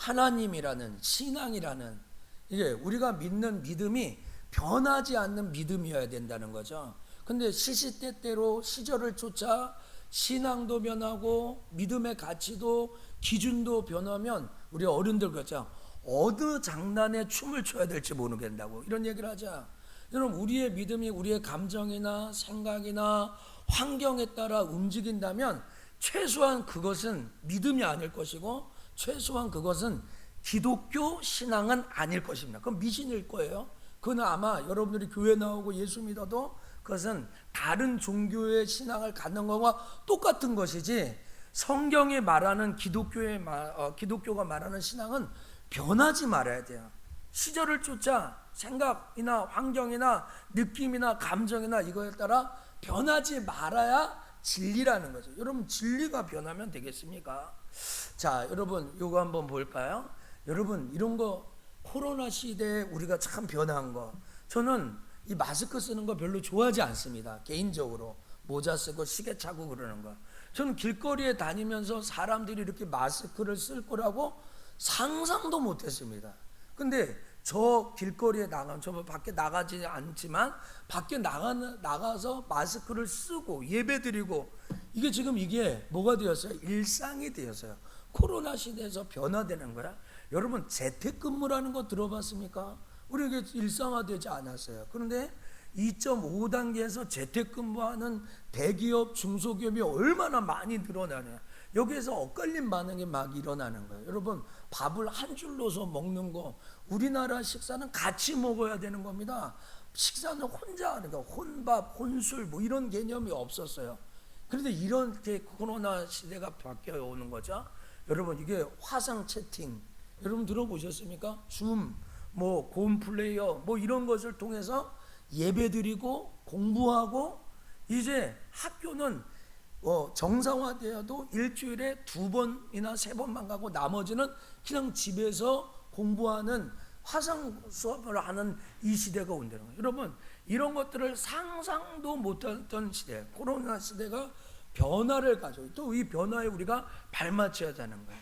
하나님이라는 신앙이라는 이게 우리가 믿는 믿음이 변하지 않는 믿음이어야 된다는 거죠. 근데 시시때때로 시절을 쫓아 신앙도 변하고 믿음의 가치도 기준도 변하면 우리 어른들 그렇죠. 어느 장난에 춤을 춰야 될지 모르겠다고 이런 얘기를 하자. 여러분 우리의 믿음이 우리의 감정이나 생각이나 환경에 따라 움직인다면 최소한 그것은 믿음이 아닐 것이고 최소한 그것은 기독교 신앙은 아닐 것입니다. 그건 미신일 거예요. 그건 아마 여러분들이 교회 나오고 예수 믿어도 그것은 다른 종교의 신앙을 갖는 것과 똑같은 것이지 성경이 말하는 기독교가 말하는 신앙은 변하지 말아야 돼요. 시절을 쫓아 생각이나 환경이나 느낌이나 감정이나 이거에 따라 변하지 말아야 진리라는 거죠. 여러분 진리가 변하면 되겠습니까? 자, 여러분 요거 한번 볼까요? 여러분 이런 거 코로나 시대에 우리가 참 변한 거, 저는 이 마스크 쓰는 거 별로 좋아하지 않습니다. 개인적으로 모자 쓰고 시계 차고 그러는 거, 저는 길거리에 다니면서 사람들이 이렇게 마스크를 쓸 거라고 상상도 못했습니다. 근데 저 길거리에 나가면, 저 밖에 나가지 않지만 밖에 나가서 마스크를 쓰고 예배드리고, 이게 지금 이게 뭐가 되었어요? 일상이 되었어요. 코로나 시대에서 변화되는 거야. 여러분 재택근무라는 거 들어봤습니까? 우리에게 일상화되지 않았어요. 그런데 2.5단계에서 재택근무하는 대기업, 중소기업이 얼마나 많이 늘어나냐. 여기에서 엇갈린 반응이 막 일어나는 거예요. 여러분 밥을 한 줄로서 먹는 거, 우리나라 식사는 같이 먹어야 되는 겁니다. 식사는 혼자 하는 거, 혼밥, 혼술 뭐 이런 개념이 없었어요. 그런데 이렇게 코로나 시대가 바뀌어 오는 거죠. 여러분 이게 화상 채팅 여러분 들어보셨습니까? 줌, 뭐 곰플레이어 뭐 이런 것을 통해서 예배드리고 공부하고, 이제 학교는 정상화되어도 일주일에 2번이나 3번만 가고 나머지는 그냥 집에서 공부하는 화상 수업을 하는 이 시대가 온다는 거예요. 여러분 이런 것들을 상상도 못했던 시대, 코로나 시대가 변화를 가져요. 또 이 변화에 우리가 발맞춰야 하는 거예요.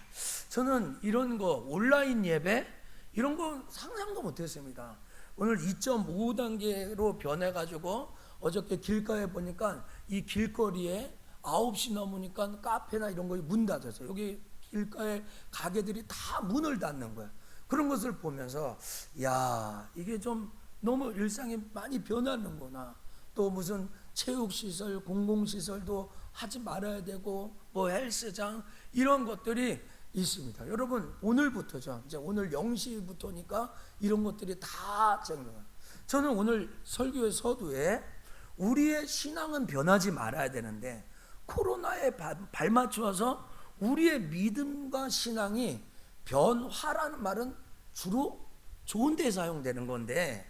저는 이런 거 온라인 예배 이런 거 상상도 못했습니다. 오늘 2.5단계로 변해가지고 어저께 길가에 보니까 이 길거리에 9시 넘으니까 카페나 이런 거 문 닫았어요. 여기 길가에 가게들이 다 문을 닫는 거예요. 그런 것을 보면서 야, 이게 좀 너무 일상이 많이 변하는구나. 또 무슨 체육시설, 공공시설도 하지 말아야 되고 뭐 헬스장 이런 것들이 있습니다. 여러분 오늘부터죠. 이제 오늘 0시부터니까 이런 것들이 다 적용돼요. 저는 오늘 설교의 서두에 우리의 신앙은 변하지 말아야 되는데 코로나에 발맞춰서 우리의 믿음과 신앙이 변화라는 말은 주로 좋은 데 사용되는 건데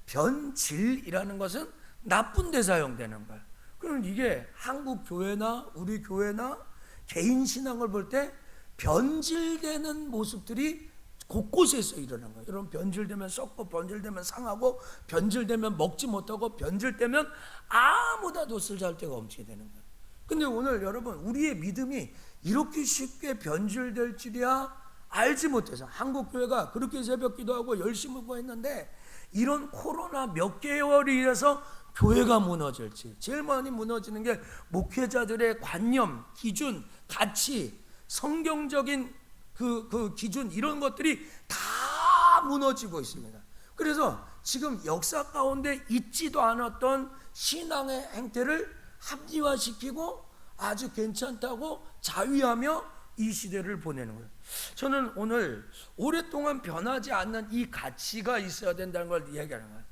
변질이라는 것은 나쁜 데 사용되는 거예요. 그럼 이게 한국 교회나 우리 교회나 개인 신앙을 볼 때 변질되는 모습들이 곳곳에서 일어나는 거예요. 여러분 변질되면 썩고 변질되면 상하고 변질되면 먹지 못하고 변질되면 아무나 돛을 잘 데가 없게 되는 거예요. 근데 오늘 여러분 우리의 믿음이 이렇게 쉽게 변질될 줄이야 알지 못해서 한국 교회가 그렇게 새벽 기도하고 열심히 구했는데 이런 코로나 몇 개월이 이래서 교회가 무너질지, 제일 많이 무너지는 게 목회자들의 관념, 기준, 가치, 성경적인 그 기준 이런 것들이 다 무너지고 있습니다. 그래서 지금 역사 가운데 있지도 않았던 신앙의 행태를 합리화시키고 아주 괜찮다고 자위하며 이 시대를 보내는 거예요. 저는 오늘 오랫동안 변하지 않는 이 가치가 있어야 된다는 걸 이야기하는 거예요.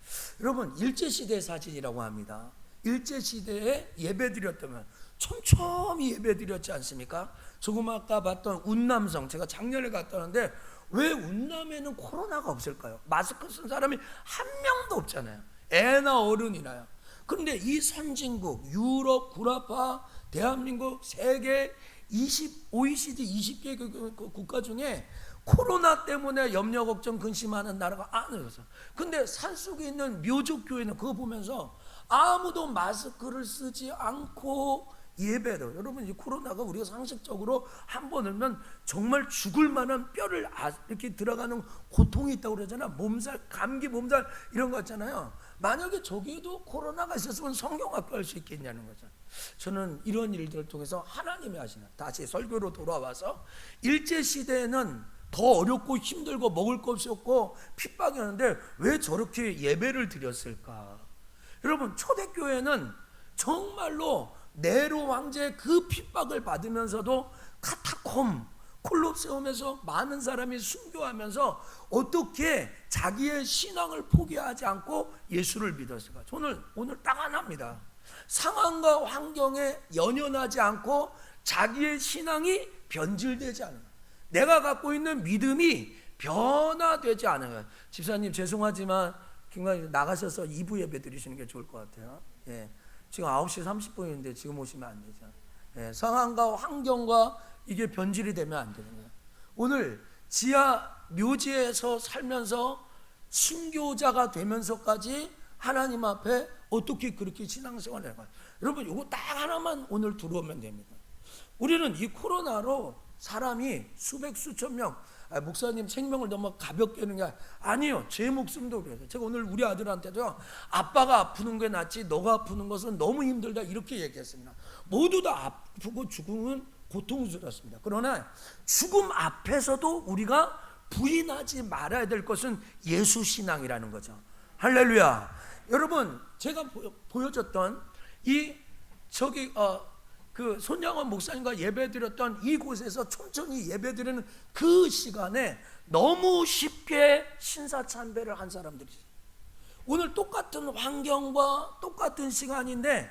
여러분 일제시대 사진이라고 합니다. 일제시대에 예배드렸다면 촘촘히 예배드렸지 않습니까? 조금 아까 봤던 운남성, 제가 작년에 갔다 왔는데 왜 운남에는 코로나가 없을까요? 마스크 쓴 사람이 한 명도 없잖아요. 애나 어른이나요. 그런데 이 선진국 유럽, 구라파, 대한민국, 세계 OECD 20개 국가 중에 코로나 때문에 염려 걱정 근심하는 나라가 안 없어요. 근데 산속에 있는 묘족교회는 그거 보면서 아무도 마스크를 쓰지 않고 예배로. 여러분, 이 코로나가 우리가 상식적으로 한 번 오면 정말 죽을 만한 뼈를 이렇게 들어가는 고통이 있다고 그러잖아. 몸살, 감기, 몸살 이런 거 있잖아요. 만약에 저기에도 코로나가 있었으면 성경학교 할 수 있겠냐는 거죠. 저는 이런 일들을 통해서 하나님이 하시는, 다시 설교로 돌아와서 일제시대에는 더 어렵고 힘들고 먹을 것이 없고 핍박이었는데 왜 저렇게 예배를 드렸을까? 여러분, 초대교회는 정말로 네로 황제의 그 핍박을 받으면서도 카타콤, 콜로세움에서 많은 사람이 순교하면서 어떻게 자기의 신앙을 포기하지 않고 예수를 믿었을까? 저는 오늘 딱 하나입니다. 상황과 환경에 연연하지 않고 자기의 신앙이 변질되지 않은 거예요. 내가 갖고 있는 믿음이 변화되지 않은 거예요. 집사님 죄송하지만 김관님 나가셔서 2부 예배 드리시는 게 좋을 것 같아요. 예. 지금 9시 30분인데 지금 오시면 안 되죠. 예. 상황과 환경과 이게 변질이 되면 안 되는 거예요. 오늘 지하 묘지에서 살면서 순교자가 되면서까지 하나님 앞에 어떻게 그렇게 신앙생활을 해요? 여러분, 이거 딱 하나만 오늘 들어오면 됩니다. 우리는 이 코로나로 사람이 수백 수천 명, 목사님 생명을 너무 가볍게 하는 게 아니에요. 제 목숨도 그래요. 제가 오늘 우리 아들한테도요, 아빠가 아프는 게 낫지 너가 아프는 것은 너무 힘들다 이렇게 얘기했습니다. 모두 다 아프고 죽음은 고통스럽습니다. 그러나 죽음 앞에서도 우리가 부인하지 말아야 될 것은 예수 신앙이라는 거죠. 할렐루야. 여러분, 제가 보여줬던 그 손양원 목사님과 예배드렸던 이곳에서 천천히 예배드리는 그 시간에 너무 쉽게 신사참배를 한 사람들이 있어요. 오늘 똑같은 환경과 똑같은 시간인데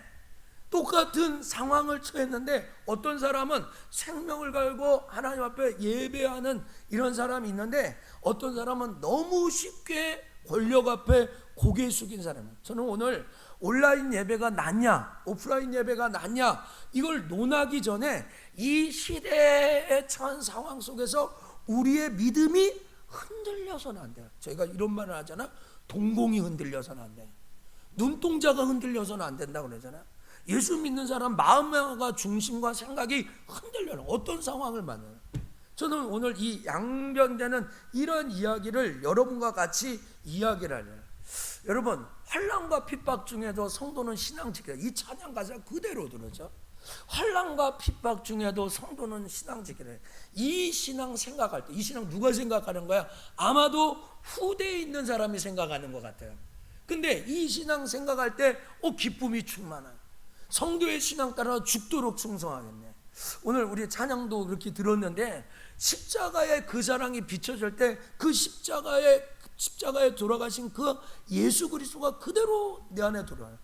똑같은 상황을 처했는데 어떤 사람은 생명을 걸고 하나님 앞에 예배하는 이런 사람이 있는데 어떤 사람은 너무 쉽게 권력 앞에 고개 숙인 사람이에요. 저는 오늘 온라인 예배가 낫냐 오프라인 예배가 낫냐 이걸 논하기 전에 이 시대에 처한 상황 속에서 우리의 믿음이 흔들려서는 안 돼요. 저희가 이런 말을 하잖아. 동공이 흔들려서는 안 돼요. 눈동자가 흔들려서는 안 된다고 그러잖아요. 예수 믿는 사람 마음과 중심과 생각이 흔들려요. 어떤 상황을 만나요. 저는 오늘 이 양변되는 이런 이야기를 여러분과 같이 이야기를 하려요. 여러분, 환난과 핍박 중에도 성도는 신앙 지켜요. 이 찬양 가사 그대로 들었죠. 환난과 핍박 중에도 성도는 신앙 지켜요. 이 신앙 생각할 때, 이 신앙 누가 생각하는 거야? 아마도 후대에 있는 사람이 생각하는 것 같아요. 근데 이 신앙 생각할 때 기쁨이 충만해요. 성도의 신앙 따라 죽도록 충성하겠네. 오늘 우리 찬양도 그렇게 들었는데 십자가의 그 사랑이 비춰질 때 그 십자가에 돌아가신 그 예수 그리스도가 그대로 내 안에 들어와요.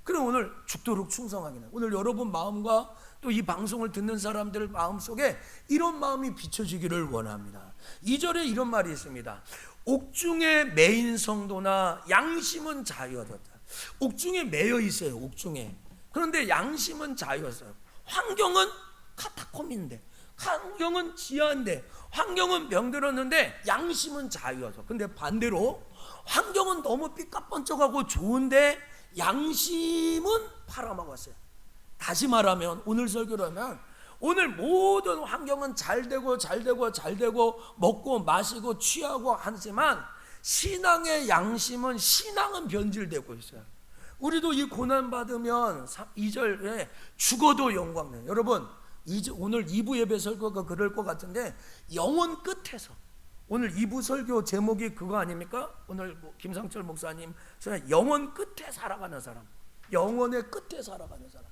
그럼 오늘 죽도록 충성하겠네. 오늘 여러분 마음과 또 이 방송을 듣는 사람들 마음속에 이런 마음이 비춰지기를 원합니다. 2절에 이런 말이 있습니다. 옥중에 매인 성도나 양심은 자유하였다. 옥중에 매여 있어요. 옥중에. 그런데 양심은 자유였어요. 환경은 카타콤인데, 환경은 지하인데, 환경은 병들었는데 양심은 자유여서. 근데 반대로 환경은 너무 삐까뻔쩍하고 좋은데 양심은 팔아먹었어요. 다시 말하면 오늘 설교로 하면 오늘 모든 환경은 잘되고 먹고 마시고 취하고 하지만 신앙의 양심은 변질되고 있어요. 우리도 이 고난받으면 2절에 죽어도 영광이에요. 여러분, 오늘 2부 예배 설교가 그럴 것 같은데 영원 끝에서, 오늘 2부 설교 제목이 그거 아닙니까? 오늘 김상철 목사님 영원 끝에 살아가는 사람, 영원의 끝에 살아가는 사람.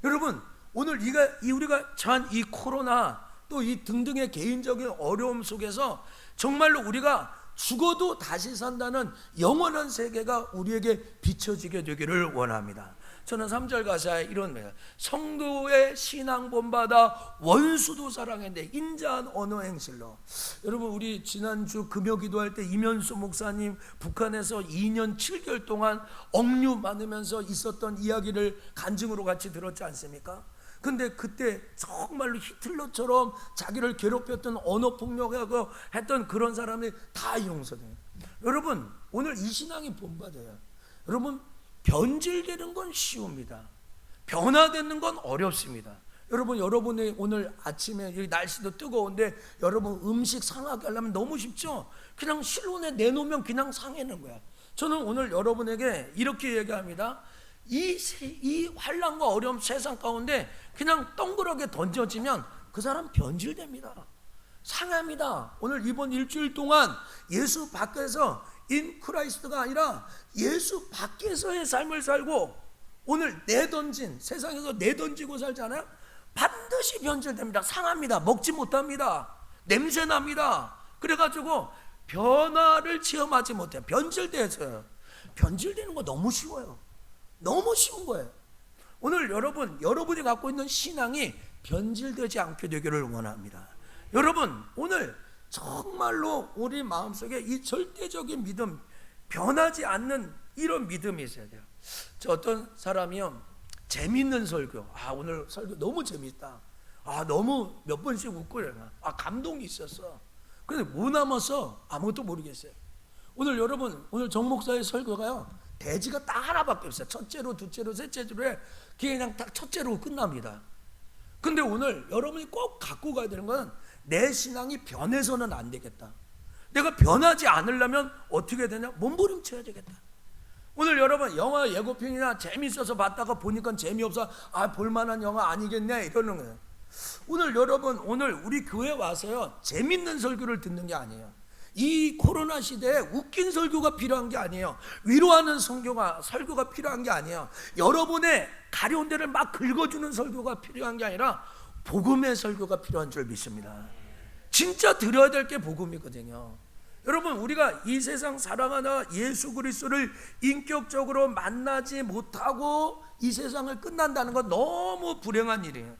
여러분, 오늘 우리가 처한 이 코로나 또 이 등등의 개인적인 어려움 속에서 정말로 우리가 죽어도 다시 산다는 영원한 세계가 우리에게 비춰지게 되기를 원합니다. 저는 3절 가사에 이런 말이에요. 성도의 신앙 본받아 원수도 사랑했는데 인자한 언어 행실로. 여러분, 우리 지난주 금요 기도할 때 이면수 목사님 북한에서 2년 7개월 동안 억류 많으면서 있었던 이야기를 간증으로 같이 들었지 않습니까? 근데 그때 정말로 히틀러처럼 자기를 괴롭혔던 언어폭력하고 했던 그런 사람이 다 용서돼요. 여러분, 오늘 이 신앙이 본받아요. 여러분, 변질되는 건 쉬웁니다. 변화되는 건 어렵습니다. 여러분, 여러분이 오늘 아침에 이 날씨도 뜨거운데 여러분 음식 상하게 하려면 너무 쉽죠? 그냥 실온에 내놓으면 그냥 상해는 거야. 저는 오늘 여러분에게 이렇게 얘기합니다. 이 환난과 어려움 세상 가운데 그냥 덩그러게 던져지면 그 사람 변질됩니다. 상합니다. 오늘 이번 일주일 동안 예수 밖에서 인 크라이스트가 아니라 예수 밖에서의 삶을 살고 오늘 내던진 세상에서 내던지고 살잖아요. 반드시 변질됩니다. 상합니다. 먹지 못합니다. 냄새납니다. 그래가지고 변화를 체험하지 못해요. 변질돼서요. 변질되는 거 너무 쉬워요. 너무 쉬운 거예요. 오늘 여러분이 갖고 있는 신앙이 변질되지 않게 되기를 원합니다. 여러분, 오늘 정말로 우리 마음속에 이 절대적인 믿음, 변하지 않는 이런 믿음이 있어야 돼요. 저 어떤 사람이요, 재밌는 설교, 오늘 설교 너무 재밌다, 너무 몇 번씩 웃고 이러나, 감동이 있었어. 근데 뭐 남았어? 아무것도 모르겠어요. 오늘 여러분, 오늘 정 목사의 설교가요, 대지가 딱 하나밖에 없어요. 첫째로, 둘째로, 셋째로 해. 그게 그냥 딱 첫째로 끝납니다. 근데 오늘 여러분이 꼭 갖고 가야 되는 건 내 신앙이 변해서는 안 되겠다. 내가 변하지 않으려면 어떻게 되냐? 몸부림쳐야 되겠다. 오늘 여러분 영화 예고편이나 재밌어서 봤다가 보니까 재미없어, 볼만한 영화 아니겠네 이러는 거예요. 오늘 여러분, 오늘 우리 교회 와서요, 재밌는 설교를 듣는 게 아니에요. 이 코로나 시대에 웃긴 설교가 필요한 게 아니에요. 위로하는 설교가 필요한 게 아니에요. 여러분의 가려운 데를 막 긁어주는 설교가 필요한 게 아니라 복음의 설교가 필요한 줄 믿습니다. 진짜 들어야 될 게 복음이거든요. 여러분, 우리가 이 세상 살아가나 예수 그리스도를 인격적으로 만나지 못하고 이 세상을 끝난다는 건 너무 불행한 일이에요.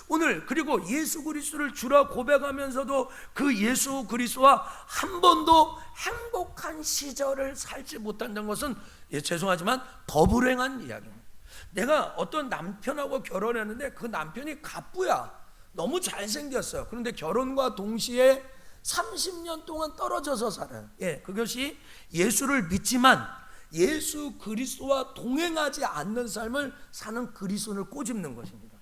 오늘 그리고 예수 그리스도를 주라 고백하면서도 그 예수 그리스도와 한 번도 행복한 시절을 살지 못한다는 것은 죄송하지만 더 불행한 이야기입니다. 내가 어떤 남편하고 결혼했는데 그 남편이 갑부야. 너무 잘생겼어요. 그런데 결혼과 동시에 30년 동안 떨어져서 살아요. 그것이 예수를 믿지만 예수 그리스도와 동행하지 않는 삶을 사는 그리스도를 꼬집는 것입니다.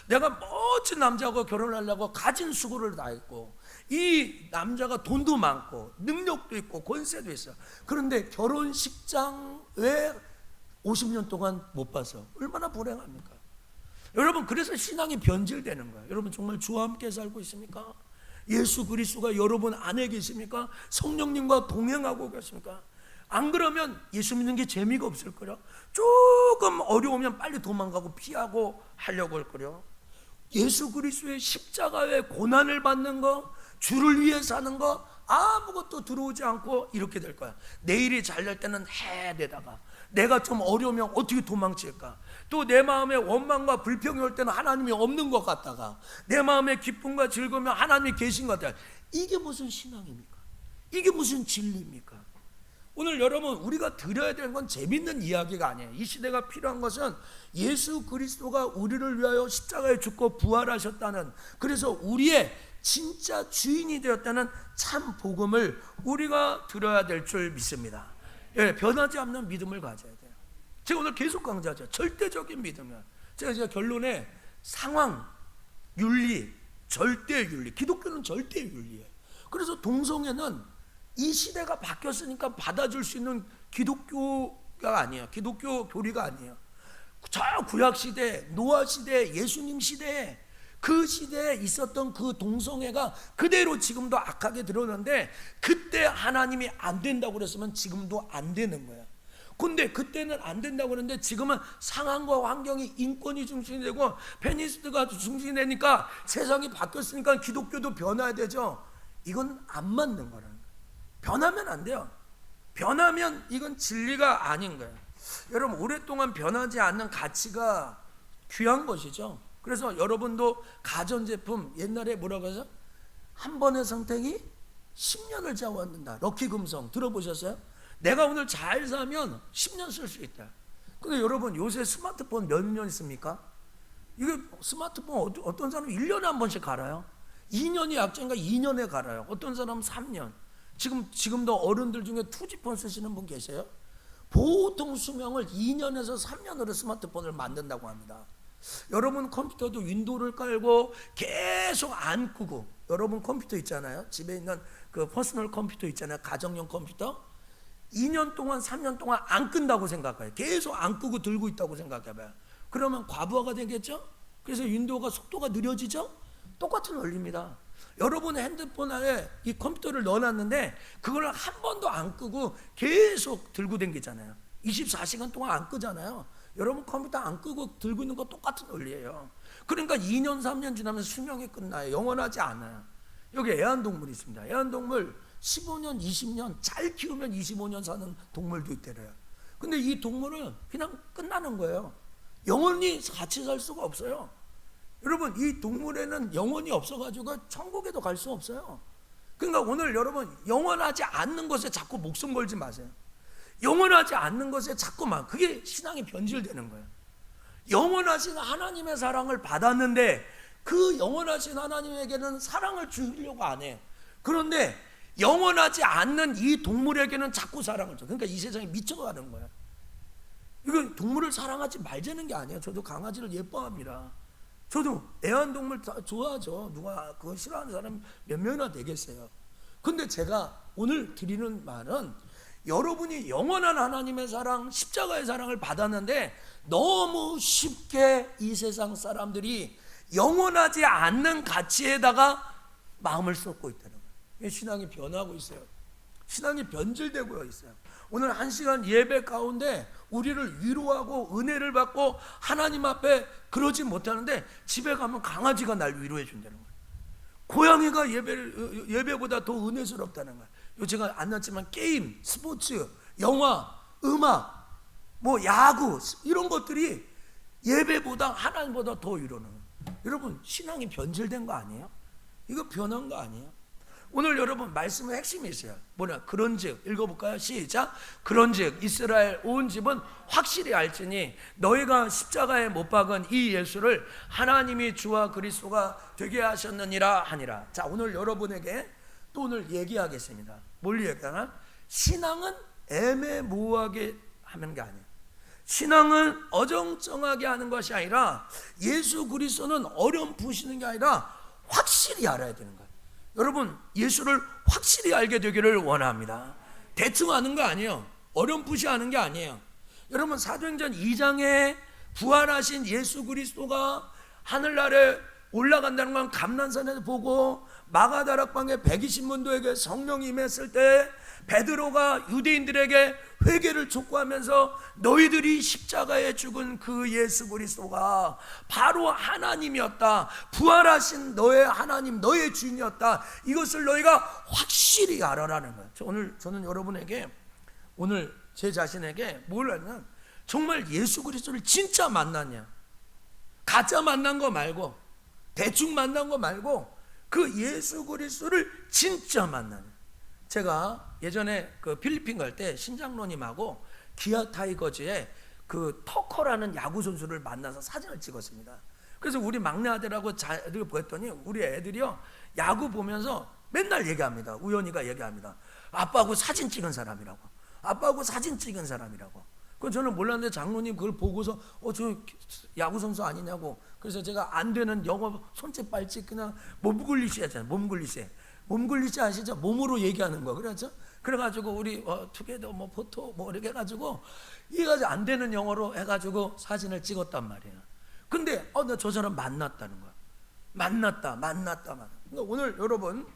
내가 멋진 남자하고 결혼하려고 가진 수고를 다했고, 이 남자가 돈도 많고 능력도 있고 권세도 있어. 그런데 결혼식장에 50년 동안 못 봐서 얼마나 불행합니까? 여러분, 그래서 신앙이 변질되는 거예요. 여러분, 정말 주와 함께 살고 있습니까? 예수 그리스도가 여러분 안에 계십니까? 성령님과 동행하고 계십니까? 안 그러면 예수 믿는 게 재미가 없을 거요. 조금 어려우면 빨리 도망가고 피하고 하려고 할 거요. 예수 그리스도의 십자가의 고난을 받는 거, 주를 위해 사는 거 아무것도 들어오지 않고 이렇게 될 거야. 내일이 잘 될 때는 해대다가 내가 좀 어려우면 어떻게 도망칠까? 또 내 마음에 원망과 불평이 올 때는 하나님이 없는 것 같다가 내 마음에 기쁨과 즐거우면 하나님이 계신 것 같다가, 이게 무슨 신앙입니까? 이게 무슨 진리입니까? 오늘 여러분, 우리가 들어야 되는 건 재밌는 이야기가 아니에요. 이 시대가 필요한 것은 예수 그리스도가 우리를 위하여 십자가에 죽고 부활하셨다는, 그래서 우리의 진짜 주인이 되었다는 참 복음을 우리가 들어야 될 줄 믿습니다. 변하지 않는 믿음을 가져야 돼요. 제가 오늘 계속 강조하죠. 절대적인 믿음이야. 제가 결론에 상황, 윤리, 절대윤리, 기독교는 절대윤리예요. 그래서 동성애는 이 시대가 바뀌었으니까 받아줄 수 있는 기독교가 아니에요. 기독교 교리가 아니에요. 저 구약시대, 노아시대, 예수님 시대에, 그 시대에 있었던 그 동성애가 그대로 지금도 악하게 들어오는데, 그때 하나님이 안 된다고 그랬으면 지금도 안 되는 거야. 근데 그때는 안 된다고 그랬는데 지금은 상황과 환경이, 인권이 중심이 되고 페미니스트가 중심이 되니까 세상이 바뀌었으니까 기독교도 변화해야 되죠. 이건 안 맞는 거라는 거예요. 변하면 안 돼요. 변하면 이건 진리가 아닌 거예요. 여러분, 오랫동안 변하지 않는 가치가 귀한 것이죠. 그래서 여러분도 가전제품, 옛날에 뭐라고 하죠? 한 번의 선택이 10년을 좌우한다. 럭키금성 들어보셨어요? 내가 오늘 잘 사면 10년 쓸 수 있다. 근데 여러분, 요새 스마트폰 몇 년 있습니까? 이게 스마트폰 어떤 사람은 1년에 한 번씩 갈아요. 2년이 약자인가 2년에 갈아요. 어떤 사람은 3년. 지금도 어른들 중에 투지폰 쓰시는 분 계세요? 보통 수명을 2년에서 3년으로 스마트폰을 만든다고 합니다. 여러분 컴퓨터도 윈도우를 깔고 계속 안 끄고, 여러분 컴퓨터 있잖아요. 집에 있는 그 퍼스널 컴퓨터 있잖아요. 가정용 컴퓨터. 2년 동안 3년 동안 안 끈다고 생각해요. 계속 안 끄고 들고 있다고 생각해봐요. 그러면 과부하가 되겠죠? 그래서 윈도우가 속도가 느려지죠? 똑같은 원리입니다. 여러분의 핸드폰 안에 이 컴퓨터를 넣어놨는데 그걸 한 번도 안 끄고 계속 들고 다니잖아요. 24시간 동안 안 끄잖아요. 여러분 컴퓨터 안 끄고 들고 있는 거 똑같은 원리예요. 그러니까 2년 3년 지나면 수명이 끝나요. 영원하지 않아요. 여기 애완동물이 있습니다. 애완동물 15년 20년 잘 키우면 25년 사는 동물도 있대요. 근데 이 동물은 그냥 끝나는 거예요. 영원히 같이 살 수가 없어요. 여러분 이 동물에는 영혼이 없어가지고 천국에도 갈 수 없어요. 그러니까 오늘 여러분 영원하지 않는 것에 자꾸 목숨 걸지 마세요. 영원하지 않는 것에 자꾸만, 그게 신앙이 변질되는 거예요. 영원하신 하나님의 사랑을 받았는데 그 영원하신 하나님에게는 사랑을 주려고 안 해요. 그런데 영원하지 않는 이 동물에게는 자꾸 사랑을 줘. 그러니까 이 세상에 미쳐가는 거예요. 이거 동물을 사랑하지 말자는 게 아니에요. 저도 강아지를 예뻐합니다. 저도 애완동물 좋아하죠. 누가 그거 싫어하는 사람 몇 명이나 되겠어요. 근데 제가 오늘 드리는 말은 여러분이 영원한 하나님의 사랑, 십자가의 사랑을 받았는데 너무 쉽게 이 세상 사람들이 영원하지 않는 가치에다가 마음을 쏟고 있다는 거예요. 신앙이 변하고 있어요. 신앙이 변질되고 있어요. 오늘 1시간 예배 가운데 우리를 위로하고 은혜를 받고 하나님 앞에 그러지 못하는데 집에 가면 강아지가 날 위로해 준다는 거예요. 고양이가 예배보다 더 은혜스럽다는 거예요. 제가 안 났지만 게임, 스포츠, 영화, 음악, 뭐 야구 이런 것들이 예배보다 하나님보다 더 위로는 거예요. 여러분 신앙이 변질된 거 아니에요? 이거 변한 거 아니에요? 오늘 여러분 말씀의 핵심이 있어요. 뭐냐? 그런즉, 읽어볼까요? 시작. 그런즉 이스라엘 온 집은 확실히 알지니 너희가 십자가에 못 박은 이 예수를 하나님이 주와 그리스도가 되게 하셨느니라 하니라. 자, 오늘 여러분에게 또 오늘 얘기하겠습니다. 뭘 얘기하나? 신앙은 애매모호하게 하는 게 아니에요. 신앙은 어정쩡하게 하는 것이 아니라 예수 그리스도는 어렴풋이는 게 아니라 확실히 알아야 되는 거예요. 여러분 예수를 확실히 알게 되기를 원합니다. 대충 아는 거 아니에요. 어렴풋이 아는 게 아니에요. 여러분 사도행전 2장에 부활하신 예수 그리스도가 하늘나라에 올라간다는 건 감난산에서 보고 마가다락방에 120문도에게 성령이 임했을 때 베드로가 유대인들에게 회개를 촉구하면서 너희들이 십자가에 죽은 그 예수 그리스도가 바로 하나님이었다. 부활하신 너의 하나님, 너의 주인이었다. 이것을 너희가 확실히 알아라는 거예요. 오늘 저는 여러분에게, 오늘 제 자신에게 뭘 하냐면 정말 예수 그리스도를 진짜 만났냐, 가짜 만난 거 말고, 대충 만난 거 말고 그 예수 그리스도를 진짜 만나냐. 제가 예전에 그 필리핀 갈 때 신장로님하고 기아 타이거즈의 그 터커라는 야구 선수를 만나서 사진을 찍었습니다. 그래서 우리 막내 아들하고 자리를 보였더니 우리 애들이요 야구 보면서 맨날 얘기합니다. 우연히가 얘기합니다. 아빠하고 사진 찍은 사람이라고. 아빠하고 사진 찍은 사람이라고. 그건 저는 몰랐는데 장로님 그걸 보고서 저 야구 선수 아니냐고. 그래서 제가 안 되는 영어 손짓 발짓 그냥 몸굴리시 하잖아요. 몸굴리시 아시죠? 몸으로 얘기하는 거. 그렇죠? 그래가지고 우리 투게더 뭐 포토 뭐 이렇게 해가지고 이게 안 되는 영어로 해가지고 사진을 찍었단 말이에요. 근데 나 저 사람 만났다는 거야. 만났다. 그러니까 오늘 여러분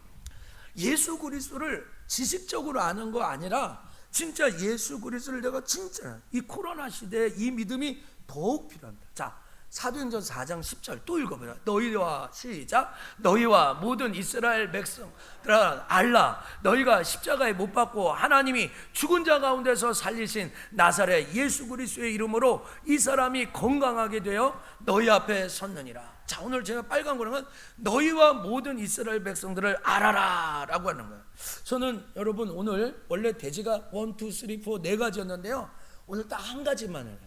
예수 그리스도를 지식적으로 아는 거 아니라 진짜 예수 그리스도를 내가 진짜 이 코로나 시대에 이 믿음이 더욱 필요합니다. 자, 사도행전 4장 10절 또 읽어보라. 너희와 시작. 너희와 모든 이스라엘 백성들아 알라. 너희가 십자가에 못 박고 하나님이 죽은 자 가운데서 살리신 나사렛 예수 그리스도의 이름으로 이 사람이 건강하게 되어 너희 앞에 섰느니라. 자, 오늘 제가 빨간 거는 너희와 모든 이스라엘 백성들을 알아라 라고 하는 거예요. 저는 여러분 오늘 원래 대지가 1, 2, 3, 4 네 가지였는데요. 오늘 딱 한 가지만 해요.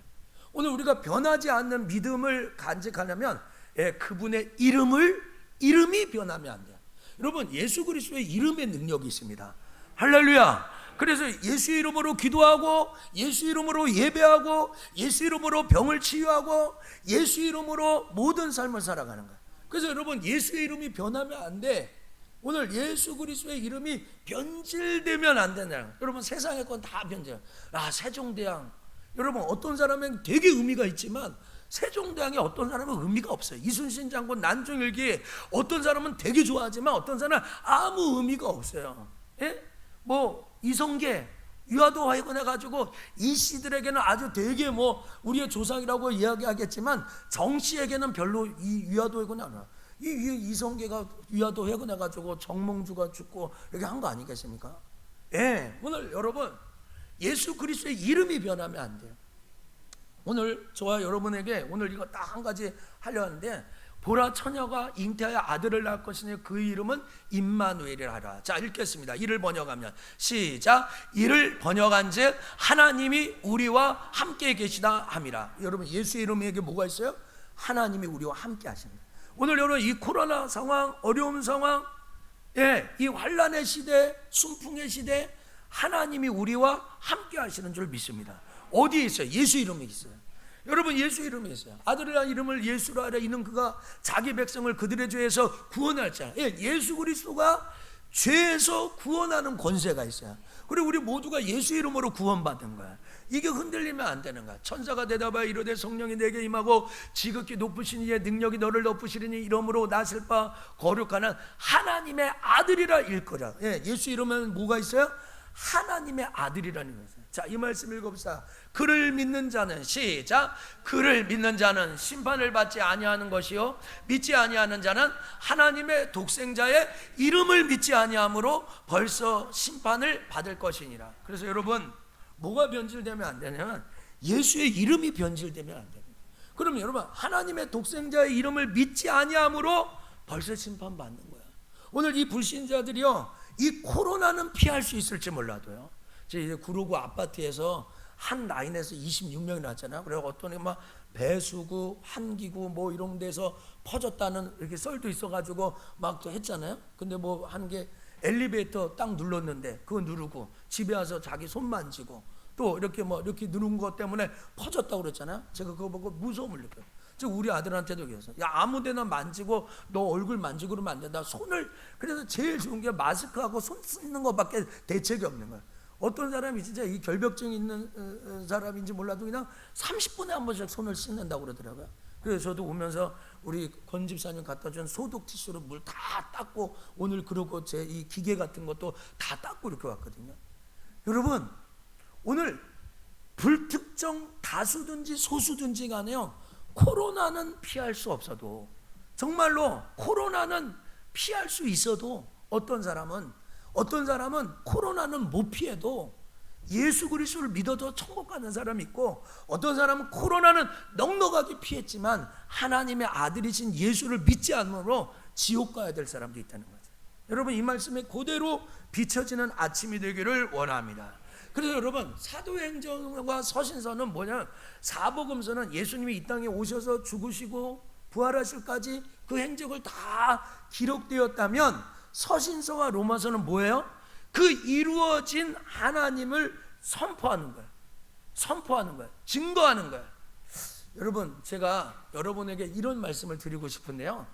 오늘 우리가 변하지 않는 믿음을 간직하려면 그분의 이름이 변하면 안 돼요. 여러분 예수 그리스도의 이름의 능력이 있습니다. 할렐루야. 그래서 예수 이름으로 기도하고, 예수 이름으로 예배하고, 예수 이름으로 병을 치유하고, 예수 이름으로 모든 삶을 살아가는 거예요. 그래서 여러분, 예수의 이름이 변하면 안 돼. 오늘 예수 그리스도의 이름이 변질되면 안 된다. 여러분, 세상의 건 다 변질. 세종대왕. 여러분, 어떤 사람은 되게 의미가 있지만 세종대왕이 어떤 사람은 의미가 없어요. 이순신 장군 난중일기 어떤 사람은 되게 좋아하지만 어떤 사람은 아무 의미가 없어요. 예? 뭐 이성계 유아도 해가지고 이 씨들에게는 아주 되게 뭐 우리의 조상이라고 이야기하겠지만 정 씨에게는 별로 이 유아도 해군이 안 와요. 이 이성계가 유아도 해군해가지고 정몽주가 죽고 이렇게 한 거 아니겠습니까? 예, 오늘 여러분 예수 그리스도의 이름이 변하면 안 돼요. 오늘 저와 여러분에게 오늘 이거 딱 한 가지 하려 하는데, 보라 처녀가 잉태하여 아들을 낳을 것이니 그 이름은 임마누엘이라 하라. 자, 읽겠습니다. 이를 번역하면 시작. 이를 번역한즉 하나님이 우리와 함께 계시다 함이라. 여러분, 예수의 이름에게 뭐가 있어요? 하나님이 우리와 함께 하십니다. 오늘 여러분, 이 코로나 상황, 어려운 상황, 이 환난의 시대, 순풍의 시대, 하나님이 우리와 함께 하시는 줄 믿습니다. 어디에 있어요? 예수 이름에 있어요. 여러분, 예수 이름에 있어요. 아들을 낳은 이름을 예수라 하라. 이는 그가 자기 백성을 그들의 죄에서 구원할 자. 예수 그리스도가 죄에서 구원하는 권세가 있어요. 그리고 우리 모두가 예수 이름으로 구원받은 거야. 이게 흔들리면 안 되는 거야. 천사가 대답하여 이르되 성령이 내게 임하고 지극히 높으신 이의 능력이 너를 덮으시리니 이러므로 나실 바 거룩하는 하나님의 아들이라 일거라. 예수 이름은 뭐가 있어요? 하나님의 아들이라는 거예요. 자, 이 말씀 읽어봅시다. 그를 믿는 자는 시작. 그를 믿는 자는 심판을 받지 아니하는 것이요 믿지 아니하는 자는 하나님의 독생자의 이름을 믿지 아니함으로 벌써 심판을 받을 것이니라. 그래서 여러분, 뭐가 변질되면 안 되냐면 예수의 이름이 변질되면 안 됩니다. 그러면 여러분, 하나님의 독생자의 이름을 믿지 아니함으로 벌써 심판받는 거야. 오늘 이 불신자들이요, 이 코로나는 피할 수 있을지 몰라도요, 제 이제 구로구 아파트에서 한 라인에서 26명이 났잖아요. 그리고 어떤 게 막 배수구, 한기구 뭐 이런 데서 퍼졌다는 이렇게 썰도 있어가지고 막 또 했잖아요. 근데 뭐 한 게 엘리베이터 딱 눌렀는데 그거 누르고 집에 와서 자기 손 만지고 또 이렇게 뭐 이렇게 누른 것 때문에 퍼졌다고 그랬잖아요. 제가 그거 보고 무서움을 느껴요. 저 우리 아들한테도 그랬어. 야, 아무데나 만지고 너 얼굴 만지고 그러면 안 된다. 손을. 그래서 제일 좋은 게 마스크하고 손 씻는 것밖에 대책이 없는 거야. 어떤 사람이 진짜 이 결벽증이 있는 사람인지 몰라도 그냥 30분에 한 번씩 손을 씻는다고 그러더라고요. 그래서 저도 오면서 우리 권 집사님 갖다 준 소독 티슈로 물 다 닦고 오늘 그러고 제 이 기계 같은 것도 다 닦고 이렇게 왔거든요. 여러분, 오늘 불특정 다수든지 소수든지 간에요, 코로나는 피할 수 없어도, 정말로 코로나는 피할 수 있어도 어떤 사람은 코로나는 못 피해도 예수 그리스도를 믿어도 천국 가는 사람이 있고, 어떤 사람은 코로나는 넉넉하게 피했지만 하나님의 아들이신 예수를 믿지 않으므로 지옥 가야 될 사람도 있다는 거죠. 여러분, 이 말씀에 그대로 비춰지는 아침이 되기를 원합니다. 그래서 여러분, 사도행전과 서신서는 뭐냐, 사복음서는 예수님이 이 땅에 오셔서 죽으시고 부활하실까지 그 행적을 다 기록되었다면, 서신서와 로마서는 뭐예요? 그 이루어진 하나님을 선포하는 거예요. 선포하는 거예요. 증거하는 거예요. 여러분, 제가 여러분에게 이런 말씀을 드리고 싶은데요,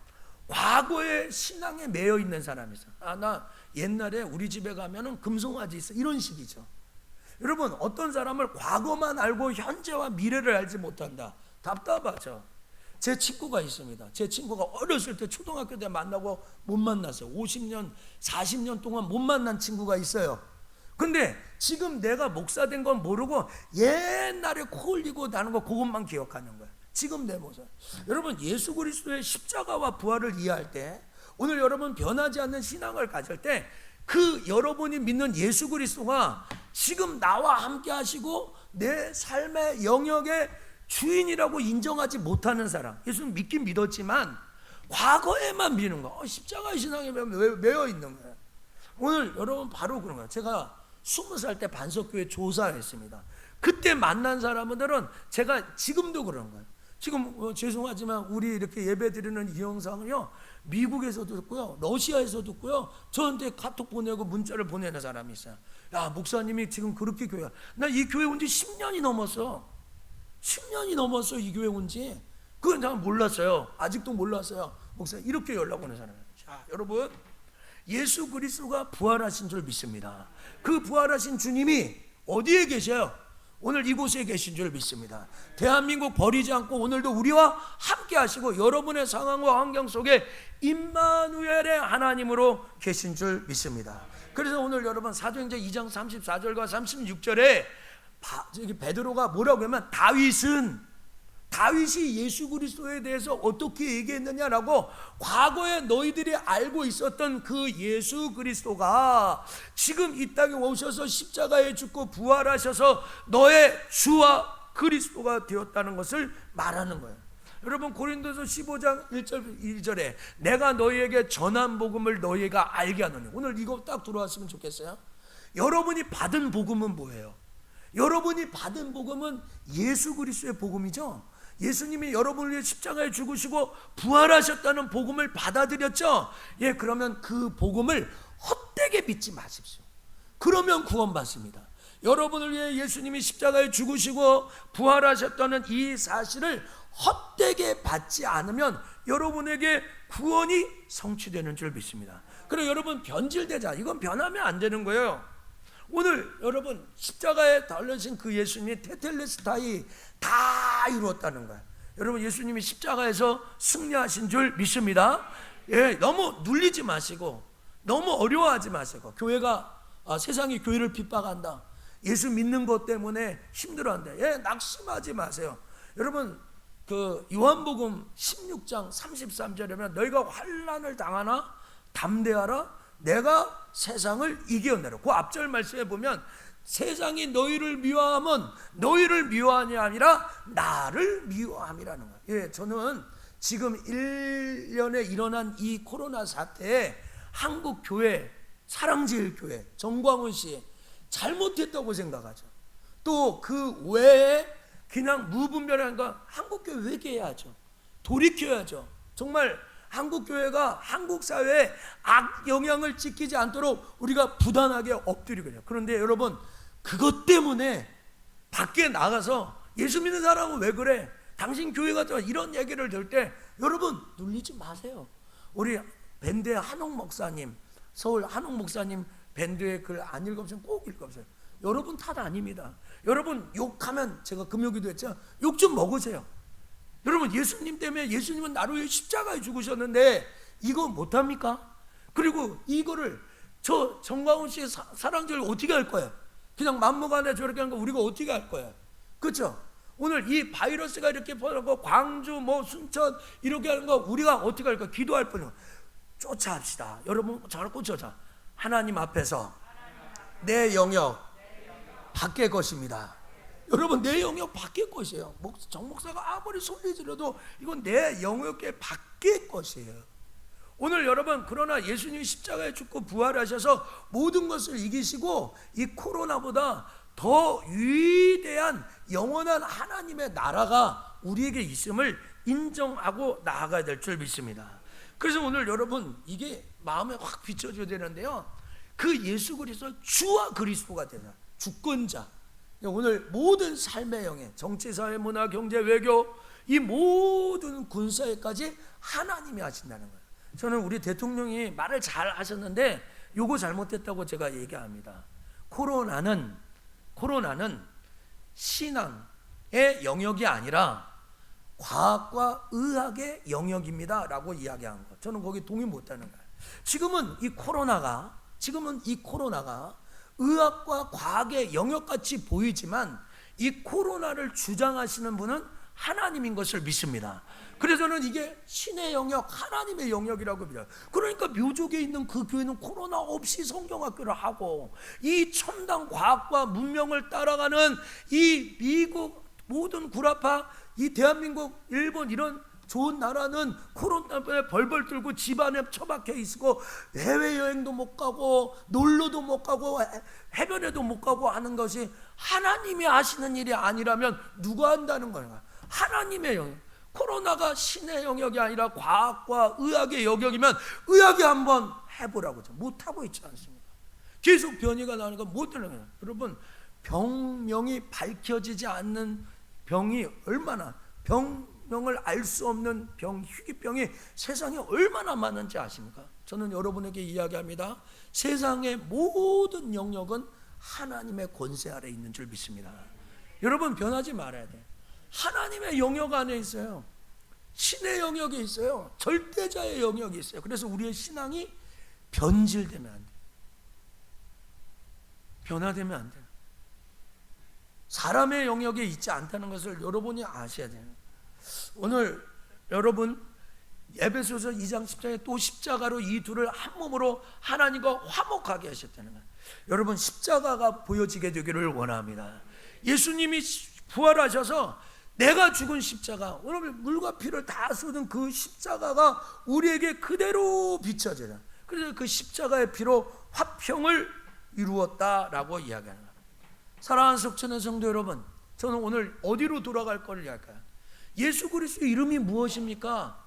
과거의 신앙에 매여 있는 사람이 있어요. 나 옛날에 우리 집에 가면은 금송아지 있어, 이런 식이죠. 여러분, 어떤 사람을 과거만 알고 현재와 미래를 알지 못한다. 답답하죠. 제 친구가 있습니다. 제 친구가 어렸을 때 초등학교 때 만나고 못 만났어요. 50년, 40년 동안 못 만난 친구가 있어요. 근데 지금 내가 목사 된 건 모르고 옛날에 코 흘리고 나는 거 그것만 기억하는 거예요. 지금 내 모습. 여러분, 예수 그리스도의 십자가와 부활을 이해할 때, 오늘 여러분 변하지 않는 신앙을 가질 때, 그 여러분이 믿는 예수 그리스도가 지금 나와 함께 하시고 내 삶의 영역의 주인이라고 인정하지 못하는 사람, 예수는 믿긴 믿었지만 과거에만 믿는 거, 십자가의 신앙에 매여 있는 거예요. 오늘 여러분 바로 그런 거예요. 제가 20살 때 반석교회 조사했습니다. 그때 만난 사람들은 제가 지금도 그런 거예요. 지금 죄송하지만 우리 이렇게 예배드리는 이 영상을요, 미국에서도 듣고요, 러시아에서도 듣고요, 저한테 카톡 보내고 문자를 보내는 사람이 있어요. 야, 목사님이 지금 그렇게 교회, 나 이 교회 온 지 10년이 넘었어. 10년이 넘었어, 이 교회 온 지. 그건 난 몰랐어요. 아직도 몰랐어요. 목사님, 이렇게 연락 오는 사람이에요. 자, 여러분, 예수 그리스도가 부활하신 줄 믿습니다. 그 부활하신 주님이 어디에 계셔요? 오늘 이곳에 계신 줄 믿습니다. 대한민국 버리지 않고 오늘도 우리와 함께 하시고 여러분의 상황과 환경 속에 임마누엘의 하나님으로 계신 줄 믿습니다. 그래서 오늘 여러분 사도행전 2장 34절과 36절에 베드로가 뭐라고 하면 다윗이 예수 그리스도에 대해서 어떻게 얘기했느냐라고, 과거에 너희들이 알고 있었던 그 예수 그리스도가 지금 이 땅에 오셔서 십자가에 죽고 부활하셔서 너의 주와 그리스도가 되었다는 것을 말하는 거예요. 여러분 고린도서 15장 1절 2절에 내가 너희에게 전한 복음을 너희가 알게 하노니, 오늘 이거 딱 들어왔으면 좋겠어요. 여러분이 받은 복음은 뭐예요? 여러분이 받은 복음은 예수 그리스도의 복음이죠. 예수님이 여러분을 위해 십자가에 죽으시고 부활하셨다는 복음을 받아들였죠. 예, 그러면 그 복음을 헛되게 믿지 마십시오. 그러면 구원받습니다. 여러분을 위해 예수님이 십자가에 죽으시고 부활하셨다는 이 사실을 헛되게 받지 않으면 여러분에게 구원이 성취되는 줄 믿습니다. 그리고 여러분 변질되자, 이건 변하면 안 되는 거예요. 오늘 여러분 십자가에 달려진 그 예수님이 테텔레스타이 다 이루었다는 거예요. 여러분 예수님이 십자가에서 승리하신 줄 믿습니다. 예, 너무 눌리지 마시고 너무 어려워하지 마시고, 교회가 세상이 교회를 핍박한다, 예수 믿는 것 때문에 힘들어한다, 예, 낙심하지 마세요. 여러분 그 요한복음 16장 33절에 너희가 환난을 당하나 담대하라, 내가 세상을 이겨내라. 그 앞절 말씀에 보면 세상이 너희를 미워하면 너희를 미워하니 아니라 나를 미워함이라는 거예요. 예, 저는 지금 1년에 일어난 이 코로나 사태에 한국 교회, 사랑제일교회 정광훈 씨 잘못했다고 생각하죠. 또 그 외에 그냥 무분별한 거, 한국교회 회개해야죠. 돌이켜야죠. 정말 한국교회가 한국사회에 악영향을 끼치지 않도록 우리가 부단하게 엎드리고 해요. 그런데 여러분 그것 때문에 밖에 나가서 예수 믿는 사람은 왜 그래? 당신 교회 같은 이런 얘기를 들을 때 여러분 눌리지 마세요. 우리 밴드의 한옥 목사님, 서울 한옥 목사님 밴드의 글 안 읽어보시면 꼭 읽어보세요. 여러분 탓 아닙니다. 여러분 욕하면, 제가 금요기도 했죠, 욕 좀 먹으세요. 여러분 예수님 때문에, 예수님은 나를 위해 십자가에 죽으셨는데 이거 못합니까? 그리고 이거를 저 정광훈 씨의 사랑제를 어떻게 할 거예요? 그냥 막무가내 저렇게 하는 거 우리가 어떻게 할 거예요? 그렇죠? 오늘 이 바이러스가 이렇게 퍼져고 광주 뭐 순천 이렇게 하는 거 우리가 어떻게 할까? 기도할 뿐이고 쫓아합시다. 여러분 잘 꽂혀자. 하나님 앞에서 내 영역 바뀔 것입니다. 여러분 내 영역 바뀔 것이에요. 정 목사가 아무리 소리 지르도 이건 내 영역에 바뀔 것이에요. 오늘 여러분 그러나 예수님이 십자가에 죽고 부활하셔서 모든 것을 이기시고 이 코로나보다 더 위대한 영원한 하나님의 나라가 우리에게 있음을 인정하고 나아가야 될 줄 믿습니다. 그래서 오늘 여러분 이게 마음에 확 비춰줘야 되는데요, 그 예수 그리스도 주와 그리스도가 되는 주권자, 오늘 모든 삶의 영역, 정치, 사회, 문화, 경제, 외교, 이 모든 군사에까지 하나님이 하신다는 거예요. 저는 우리 대통령이 말을 잘 하셨는데 요거 잘못했다고 제가 얘기합니다. 코로나는 신앙의 영역이 아니라 과학과 의학의 영역입니다 라고 이야기한 거, 저는 거기 동의 못하는 거예요. 지금은 이 코로나가 의학과 과학의 영역같이 보이지만 이 코로나를 주장하시는 분은 하나님인 것을 믿습니다. 그래서 저는 이게 신의 영역, 하나님의 영역이라고 믿어요. 그러니까 묘족에 있는 그 교회는 코로나 없이 성경학교를 하고, 이 첨단 과학과 문명을 따라가는 이 미국 모든 구라파, 이 대한민국, 일본 이런 좋은 나라는 코로나 때문에 벌벌 떨고 집안에 처박혀 있고 해외여행도 못 가고 놀러도 못 가고 해변에도 못 가고 하는 것이 하나님이 하시는 일이 아니라면 누가 한다는 거예요? 하나님의 영역. 코로나가 신의 영역이 아니라 과학과 의학의 영역이면 의학이 한번 해보라고 죠. 못하고 있지 않습니까? 계속 변이가 나오니까 못 되는 거예요. 여러분, 병명이 밝혀지지 않는 병이 얼마나, 병명을 알 수 없는 병, 희귀병이 세상에 얼마나 많은지 아십니까? 저는 여러분에게 이야기합니다. 세상의 모든 영역은 하나님의 권세 아래 있는 줄 믿습니다. 여러분, 변하지 말아야 돼요. 하나님의 영역 안에 있어요. 신의 영역에 있어요. 절대자의 영역이 있어요. 그래서 우리의 신앙이 변질되면 안 돼요. 변화되면 안 돼요. 사람의 영역에 있지 않다는 것을 여러분이 아셔야 돼요. 오늘 여러분 에베소서 2장 10장에 또 십자가로 이 둘을 한 몸으로 하나님과 화목하게 하셨다는 거예요. 여러분, 십자가가 보여지게 되기를 원합니다. 예수님이 부활하셔서 내가 죽은 십자가, 오늘 물과 피를 다 쏟은 그 십자가가 우리에게 그대로 비춰져요. 그래서 그 십자가의 피로 화평을 이루었다라고 이야기하는 거예요. 사랑하는 석천의 성도 여러분, 저는 오늘 어디로 돌아갈 거를 이야기할까요? 예수 그리스도의 이름이 무엇입니까?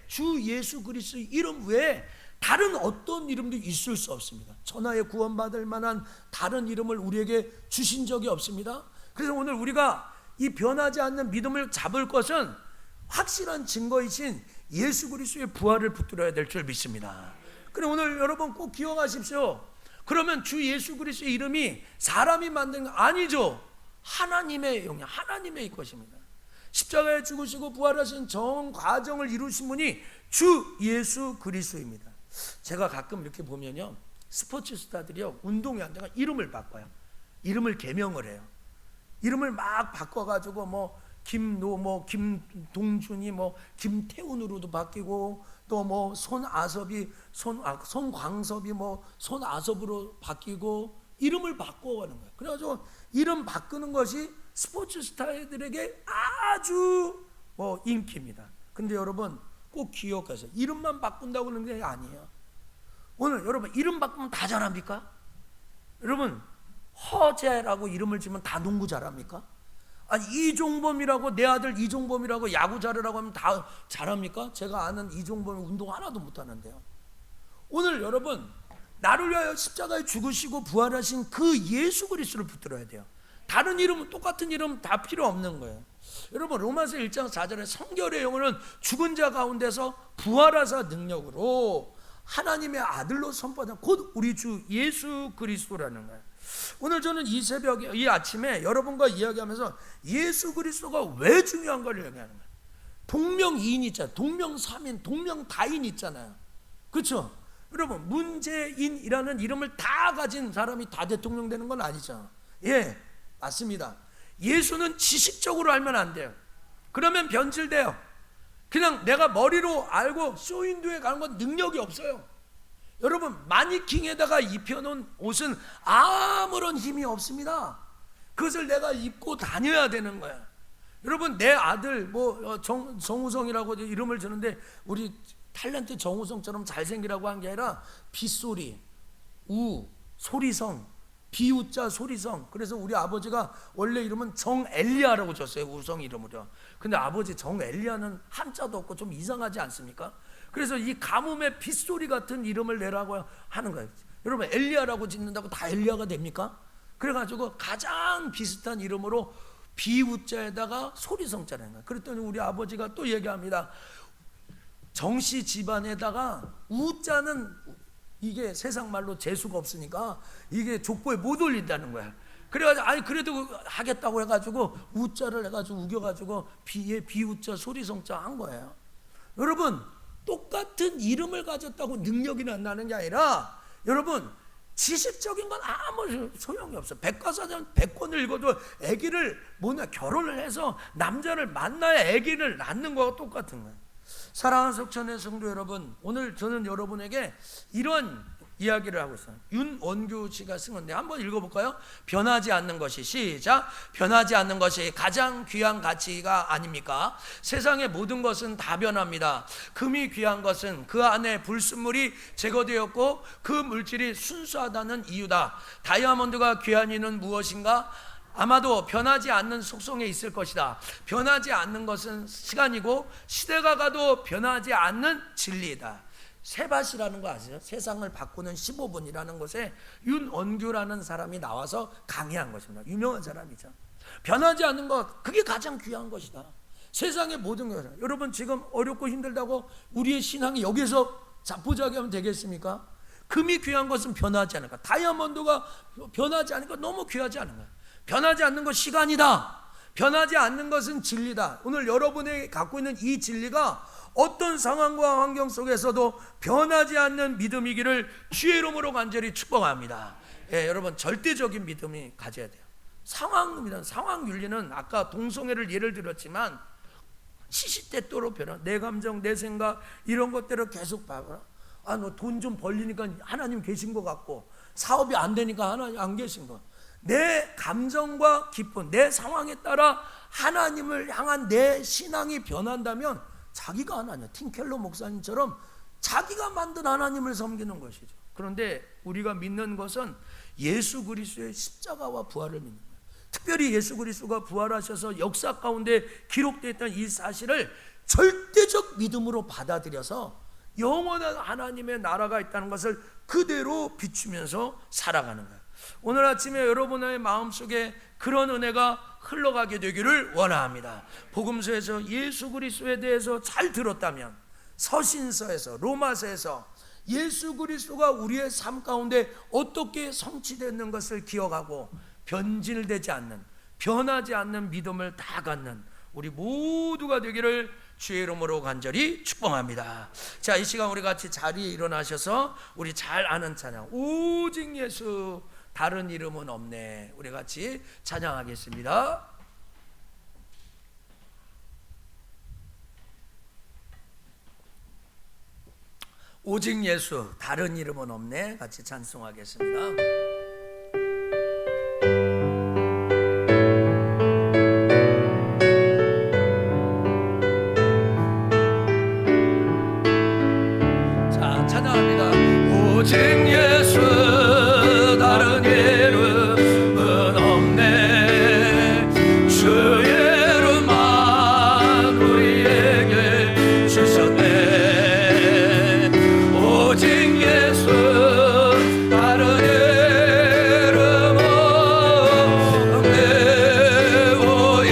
주 예수 그리스도의 이름 외에 다른 어떤 이름도 있을 수 없습니다. 천하에 구원받을 만한 다른 이름을 우리에게 주신 적이 없습니다. 그래서 오늘 우리가 이 변하지 않는 믿음을 잡을 것은 확실한 증거이신 예수 그리스도의 부활을 붙들어야 될 줄 믿습니다. 그럼 오늘 여러분 꼭 기억하십시오. 그러면 주 예수 그리스도의 이름이 사람이 만든 거 아니죠. 하나님의 영역, 하나님의 것입니다. 십자가에 죽으시고 부활하신 정 과정을 이루신 분이 주 예수 그리스도입니다. 제가 가끔 이렇게 보면요, 스포츠 스타들이요, 운동이 안 되면 이름을 바꿔요. 이름을 개명을 해요. 이름을 막 바꿔가지고 뭐 김노, 뭐 김동준이 뭐 김태훈으로도 바뀌고, 또 뭐 손아섭이 손광섭이 뭐 손아섭으로 바뀌고 이름을 바꿔가는 거예요. 그래가지고 이름 바꾸는 것이 스포츠 스타들에게 아주 인기입니다. 근데 여러분 꼭 기억하세요. 이름만 바꾼다고 하는 게 아니에요. 오늘 여러분 이름 바꾸면 다 잘합니까? 여러분 허재라고 이름을 지으면 다 농구 잘합니까? 아니 이종범이라고, 내 아들 이종범이라고 야구 잘하라고 하면 다 잘합니까? 제가 아는 이종범이 운동 하나도 못하는데요. 오늘 여러분 나를 위하여 십자가에 죽으시고 부활하신 그 예수 그리스도를 붙들어야 돼요. 다른 이름은, 똑같은 이름 다 필요 없는 거예요. 여러분 로마서 1장 4절에 성결의 영혼은 죽은 자 가운데서 부활하사 능력으로 하나님의 아들로 선포하는 곧 우리 주 예수 그리스도라는 거예요. 오늘 저는 이 새벽에, 이 아침에 여러분과 이야기하면서 예수 그리스도가 왜 중요한 걸 이야기하는 거예요. 동명이인 있잖아요. 동명삼인, 동명다인 있잖아요. 그렇죠? 여러분 문재인이라는 이름을 다 가진 사람이 다 대통령 되는 건 아니죠. 맞습니다. 예수는 지식적으로 알면 안 돼요. 그러면 변질돼요. 그냥 내가 머리로 알고 쇼윈도에 가는 건 능력이 없어요. 여러분 마니킹에다가 입혀놓은 옷은 아무런 힘이 없습니다. 그것을 내가 입고 다녀야 되는 거야. 여러분 내 아들 정우성이라고 이름을 주는데 우리 탤런트 정우성처럼 잘생기라고 한 게 아니라 빗소리, 소리성, 비우자 소리성. 그래서 우리 아버지가 원래 이름은 정엘리아라고 줬어요. 우성 이름으로. 근데 아버지 정엘리아는 한자도 없고 좀 이상하지 않습니까? 그래서 이 가뭄의 빗소리 같은 이름을 내라고 하는 거예요. 여러분 엘리야라고 짓는다고 다 엘리야가 됩니까? 그래가지고 가장 비슷한 이름으로 비우자에다가 소리성자라는 거예요. 그랬더니 우리 아버지가 또 얘기합니다. 정씨 집안에다가 우자는 이게 세상 말로 재수가 없으니까 이게 족보에 못 올린다는 거야. 그래가지고 아니 그래도 하겠다고 해가지고 우자를 해가지고 우겨가지고 비우자 소리성자 한 거예요. 여러분 똑같은 이름을 가졌다고 능력이 난다는 게 아니라 여러분 지식적인 건 아무 소용이 없어. 백과사전 100권을 읽어도 아기를 결혼을 해서 남자를 만나야 아기를 낳는 거와 똑같은 거예요. 사랑하는 석천의 성도 여러분, 오늘 저는 여러분에게 이런 이야기를 하고 있어요. 윤원규 씨가 쓴 건데 한번 읽어볼까요? 변하지 않는 것이, 시작. 변하지 않는 것이 가장 귀한 가치가 아닙니까? 세상의 모든 것은 다 변합니다. 금이 귀한 것은 그 안에 불순물이 제거되었고 그 물질이 순수하다는 이유다. 다이아몬드가 귀한 이유는 무엇인가? 아마도 변하지 않는 속성에 있을 것이다. 변하지 않는 것은 시간이고 시대가 가도 변하지 않는 진리이다. 세밭이라는 거 아세요? 세상을 바꾸는 15분이라는 것에 윤원규라는 사람이 나와서 강의한 것입니다. 유명한 사람이죠. 변하지 않는 것, 그게 가장 귀한 것이다. 세상의 모든 것. 여러분 지금 어렵고 힘들다고 우리의 신앙이 여기서 자포자기하면 되겠습니까? 금이 귀한 것은 변하지 않을까. 다이아몬드가 변하지 않으니까 너무 귀하지 않은가. 변하지 않는 것 시간이다. 변하지 않는 것은 진리다. 오늘 여러분이 갖고 있는 이 진리가 어떤 상황과 환경 속에서도 변하지 않는 믿음이기를 주의 이름으로 간절히 축복합니다. 여러분 절대적인 믿음이 가져야 돼요. 상황입니다. 상황 윤리는 아까 동성애를 예를 들었지만 시시때때로 변화. 내 감정, 내 생각 이런 것들을 계속 봐봐라. 너 돈 좀 벌리니까 하나님 계신 것 같고, 사업이 안 되니까 하나님 안 계신 것. 내 감정과 기쁨, 내 상황에 따라 하나님을 향한 내 신앙이 변한다면 자기가 하나님, 팀켈러 목사님처럼 자기가 만든 하나님을 섬기는 것이죠. 그런데 우리가 믿는 것은 예수 그리스도의 십자가와 부활을 믿는 거예요. 특별히 예수 그리스도가 부활하셔서 역사 가운데 기록되어 있던 이 사실을 절대적 믿음으로 받아들여서 영원한 하나님의 나라가 있다는 것을 그대로 비추면서 살아가는 거예요. 오늘 아침에 여러분의 마음속에 그런 은혜가 흘러가게 되기를 원합니다. 복음서에서 예수 그리스도에 대해서 잘 들었다면, 서신서에서, 로마서에서 예수 그리스도가 우리의 삶 가운데 어떻게 성취되는 것을 기억하고 변질되지 않는, 변하지 않는 믿음을 다 갖는 우리 모두가 되기를 주의 이름으로 간절히 축복합니다. 자, 이 시간 우리 같이 자리에 일어나셔서 우리 잘 아는 찬양, 오직 예수 다른 이름은 없네, 우리 같이 찬양하겠습니다. 오직 예수 다른 이름은 없네, 같이 찬송하겠습니다. 오직 예수 다른 이름은 없네, 주 이름만 우리에게 주셨네. 오직 예수 다른 이름은 없네. 오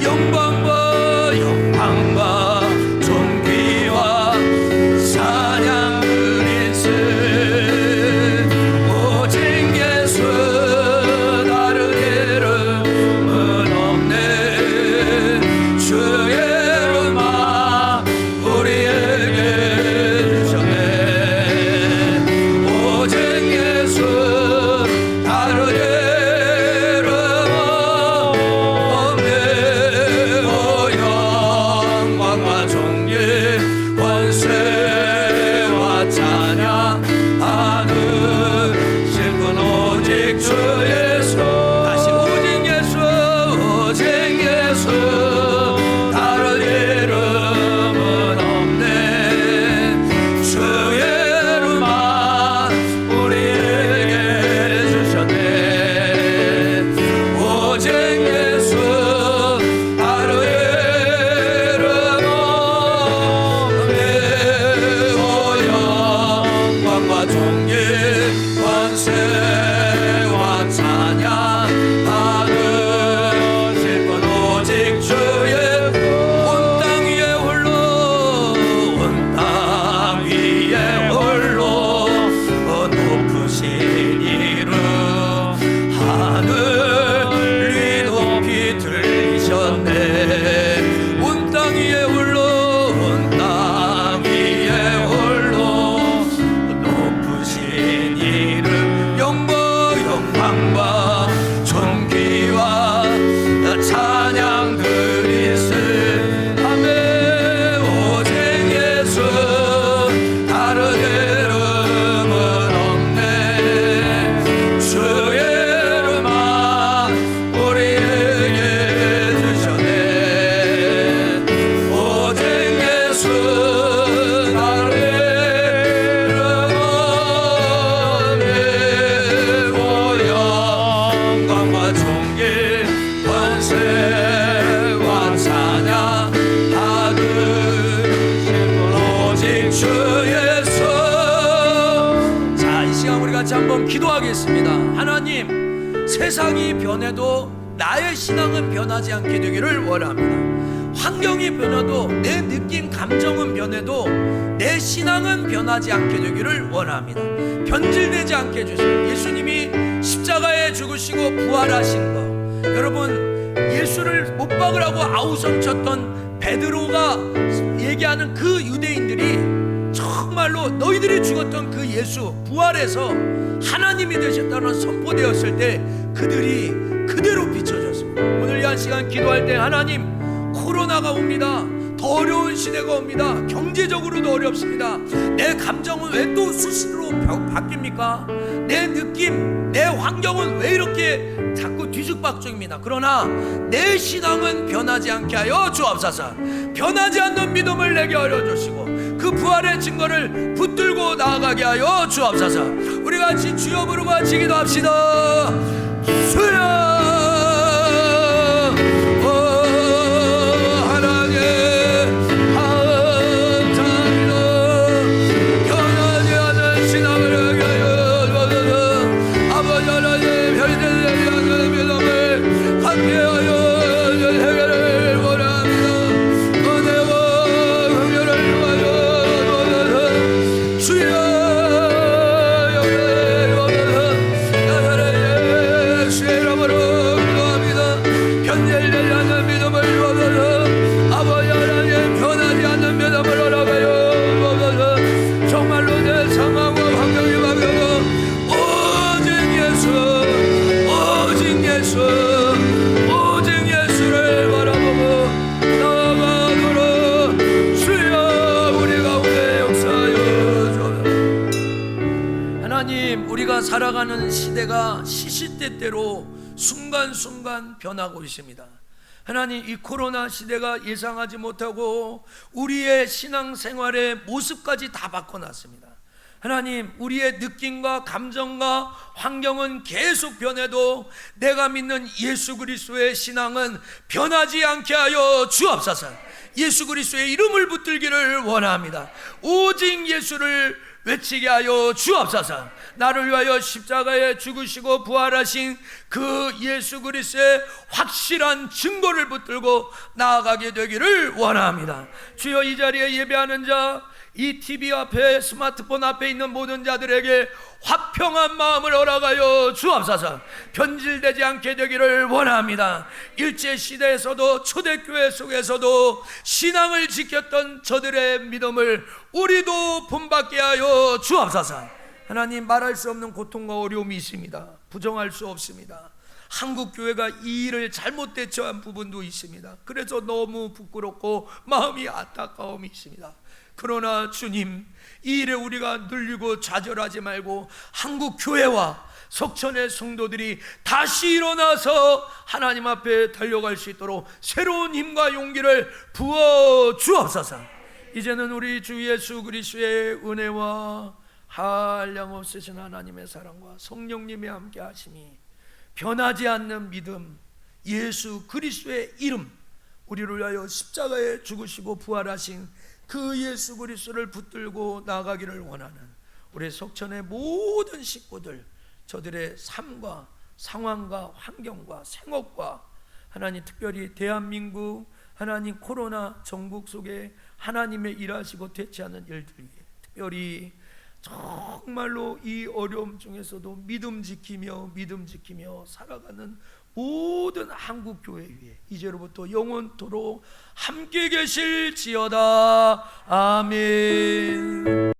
영광과 존귀 권세와 찬양 영광 한번 기도하겠습니다. 하나님, 세상이 변해도 나의 신앙은 변하지 않게 되기를 원합니다. 환경이 변해도 내 느낌, 감정은 변해도 내 신앙은 변하지 않게 되기를 원합니다. 변질되지 않게 해주세요. 예수님이 십자가에 죽으시고 부활하신 거, 여러분, 예수를 못 박으라고 아우성쳤던 베드로가 얘기하는 그 유대인들이 정말로 너희들이 죽었던 그 예수 부활해서 하나님이 되셨다는 선포되었을 때 그들이 그대로 비춰졌습니다. 오늘 이 한 시간 기도할 때, 하나님, 코로나가 옵니다. 더 어려운 시대가 옵니다. 경제적으로도 어렵습니다. 내 감정은 왜 또 수시로 바뀝니까? 내 느낌, 내 환경은 왜 이렇게 자꾸 뒤죽박죽입니다. 그러나 내 신앙은 변하지 않게 하여 주옵소서. 변하지 않는 믿음을 내게 알려주시고 그 부활의 증거를 붙들고 나아가게 하여 주옵소서. 우리 같이 주여 부르고 같이 기도합시다. 주여, 우리가 살아가는 시대가 시시때때로 순간순간 변하고 있습니다. 하나님, 이 코로나 시대가 예상하지 못하고 우리의 신앙생활의 모습까지 다 바꿔놨습니다. 하나님, 우리의 느낌과 감정과 환경은 계속 변해도 내가 믿는 예수 그리스도의 신앙은 변하지 않게 하여 주옵소서. 예수 그리스도의 이름을 붙들기를 원합니다. 오직 예수를 외치게 하여 주옵소서. 나를 위하여 십자가에 죽으시고 부활하신 그 예수 그리스도의 확실한 증거를 붙들고 나아가게 되기를 원합니다. 주여, 이 자리에 예배하는 자, 이 TV 앞에, 스마트폰 앞에 있는 모든 자들에게 화평한 마음을 허락하여 주옵소서. 변질되지 않게 되기를 원합니다. 일제시대에서도 초대교회 속에서도 신앙을 지켰던 저들의 믿음을 우리도 본받게 하여 주옵소서. 하나님, 말할 수 없는 고통과 어려움이 있습니다. 부정할 수 없습니다. 한국교회가 이 일을 잘못 대처한 부분도 있습니다. 그래서 너무 부끄럽고 마음이 안타까움이 있습니다. 그러나 주님, 이 일에 우리가 눌리고 좌절하지 말고 한국 교회와 석천의 성도들이 다시 일어나서 하나님 앞에 달려갈 수 있도록 새로운 힘과 용기를 부어 주옵소서. 이제는 우리 주 예수 그리스도의 은혜와 한량없으신 하나님의 사랑과 성령님의 함께 하심이, 변하지 않는 믿음, 예수 그리스도의 이름, 우리를 위하여 십자가에 죽으시고 부활하신 그 예수 그리스도를 붙들고 나가기를 원하는 우리 석천의 모든 식구들, 저들의 삶과 상황과 환경과 생업과 하나님, 특별히 대한민국 하나님 코로나 전국 속에 하나님의 일하시고 대체하는 일들 위해, 특별히 정말로 이 어려움 중에서도 믿음 지키며 살아가는 모든 한국 교회 위에 이제로부터 영원토록 함께 계실지어다. 아멘.